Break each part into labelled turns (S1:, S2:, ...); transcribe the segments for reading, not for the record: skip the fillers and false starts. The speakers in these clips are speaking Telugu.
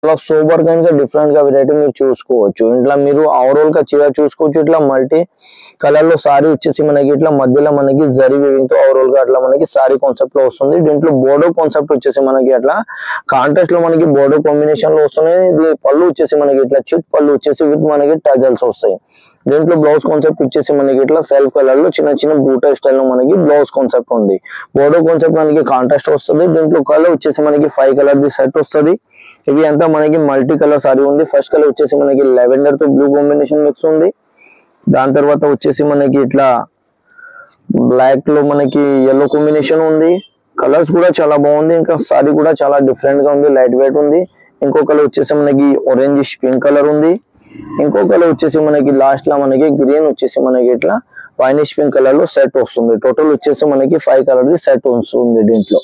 S1: చాలా సూపర్ గా ఇంకా డిఫరెంట్ గా వెరైటీ మీరు చూసుకోవచ్చు. ఇట్లా మీరు ఓవరాల్ గా చీర చూసుకోవచ్చు. ఇట్లా మల్టీ కలర్ లో సారీ వచ్చేసి మనకి ఇట్లా మధ్యలో మనకి జరీ వీవింగ్ తో ఓవరాల్ గా అట్లా మనకి సారీ కాన్సెప్ట్ లో వస్తుంది. దీంట్లో బోర్డో కాన్సెప్ట్ వచ్చేసి మనకి అట్లా కాంట్రాస్ట్ లో మనకి బోర్డో కాంబినేషన్ లో వస్తున్నాయి. ఇది పళ్ళు వచ్చేసి మనకి ఇట్లా చిట్ పళ్ళు వచ్చేసి విత్ మనకి టజల్స్ వస్తాయి. దీంట్లో బ్లౌజ్ కాన్సెప్ట్ వచ్చేసి మనకి ఇట్లా సెల్ఫ్ కలర్ లో చిన్న చిన్న బూటా స్టైల్ లో మనకి బ్లౌజ్ కాన్సెప్ట్ ఉంది. బోర్డో కాన్సెప్ట్ మనకి కాంట్రాస్ట్ వస్తుంది. దీంట్లో కలర్ వచ్చేసి మనకి 5 కలర్ ది సెట్ వస్తుంది. ఇవి అంతా మనకి మల్టీ కలర్ సారీ ఉంది. ఫస్ట్ కలర్ వచ్చేసి మనకి లెవెండర్ తో బ్లూ కాంబినేషన్ మిక్స్ ఉంది. దాని తర్వాత వచ్చేసి మనకి ఇట్లా బ్లాక్ లో మనకి yellow కాంబినేషన్ ఉంది. కలర్స్ కూడా చాలా బాగుంది. ఇంకా సారీ కూడా చాలా డిఫరెంట్ గా ఉంది, లైట్ వెయిట్ ఉంది. ఇంకో కలర్ వచ్చేసి మనకి ఆరెంజ్ పింక్ కలర్ ఉంది. ఇంకో కలర్ వచ్చేసి మనకి లాస్ట్ లో మనకి గ్రీన్ వచ్చేసి మనకి ఇట్లా వైనిష్ పింక్ కలర్ లో సెట్ వస్తుంది. టోటల్ వచ్చేసి మనకి 5 కలర్ ది సెట్ వస్తుంది. దీంట్లో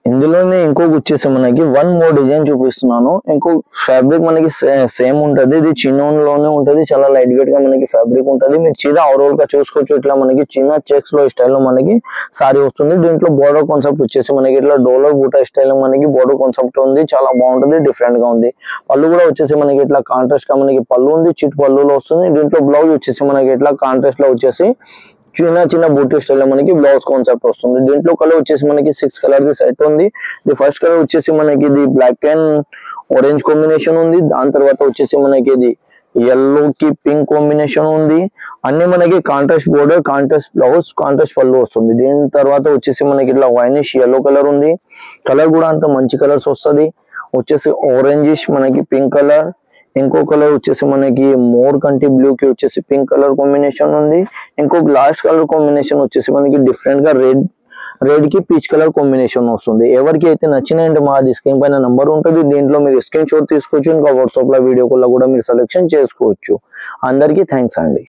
S1: ఇందులోనే ఇంకొక వచ్చేసి మనకి 1 మోర్ డిజైన్ చూపిస్తున్నాను. ఇంకో ఫ్యాబ్రిక్ మనకి సేమ్ ఉంటది. ఇది చిన్నోన్ లోనే ఉంటది. చాలా లైట్ వెయిట్ గా మనకి ఫ్యాబ్రిక్ ఉంటది. మీరు చీర ఓవరాల్ గా చూసుకోవచ్చు. ఇట్లా మనకి చిన్న చెక్స్ లో స్టైల్ లో మనకి సారీ వస్తుంది. దీంట్లో బోర్డర్ కాన్సెప్ట్ వచ్చేసి మనకి ఇట్లా డోలర్ బూటా స్టైల్ లో మనకి బోర్డర్ కాన్సెప్ట్ ఉంది. చాలా బాగుంటది, డిఫరెంట్ గా ఉంది. పళ్ళు కూడా వచ్చేసి మనకి ఇట్లా కాంట్రాస్ట్ గా మనకి పళ్ళు ఉంది, చిట్ పళ్ళులో వస్తుంది. దీంట్లో బ్లౌజ్ వచ్చేసి మనకి ఇట్లా కాంట్రాస్ట్ లో వచ్చేసి చిన్న చిన్న బూటీ స్టైల్ లో మనకి బ్లౌజ్ కాన్సెప్ట్ వస్తుంది. దీంట్లో కలర్ వచ్చేసి మనకి 6 కలర్ ది సెట్ ఉంది. ఇది ఫస్ట్ కలర్ వచ్చేసి మనకి ఇది బ్లాక్ అండ్ ఆరెంజ్ కాంబినేషన్ ఉంది. దాని తర్వాత వచ్చేసి మనకి ఇది yellow కి పింక్ కాంబినేషన్ ఉంది. అన్ని మనకి contrast border, contrast blouse, contrast పళ్ళు వస్తుంది. దీని తర్వాత వచ్చేసి మనకి ఇట్లా వైనిష్ yellow కలర్ ఉంది. కలర్ కూడా అంత మంచి కలర్స్ వస్తుంది. వచ్చేసి ఆరెంజిష్ మనకి పింక్ కలర్. ఇంకో కలర్ వచ్చేసి మనకి మోర్ కంటి బ్లూ కి వచ్చేసి పింక్ కలర్ కాంబినేషన్ ఉంది. ఇంకో లాస్ట్ కలర్ కాంబినేషన్ వచ్చేసి మనకి డిఫరెంట్ గా రెడ్ కి పీచ్ కలర్ కాంబినేషన్ వస్తుంది. ఎవరికి అయితే నచ్చినాయంటే మాది స్క్రీన్ పైన నంబర్ ఉంటుంది. దీంట్లో మీరు స్క్రీన్ షాట్ తీసుకోవచ్చు. ఇంకా వాట్సాప్ లో వీడియో కాల్ కూడా మీరు సెలెక్షన్ చేసుకోవచ్చు. అందరికీ థ్యాంక్స్ అండి.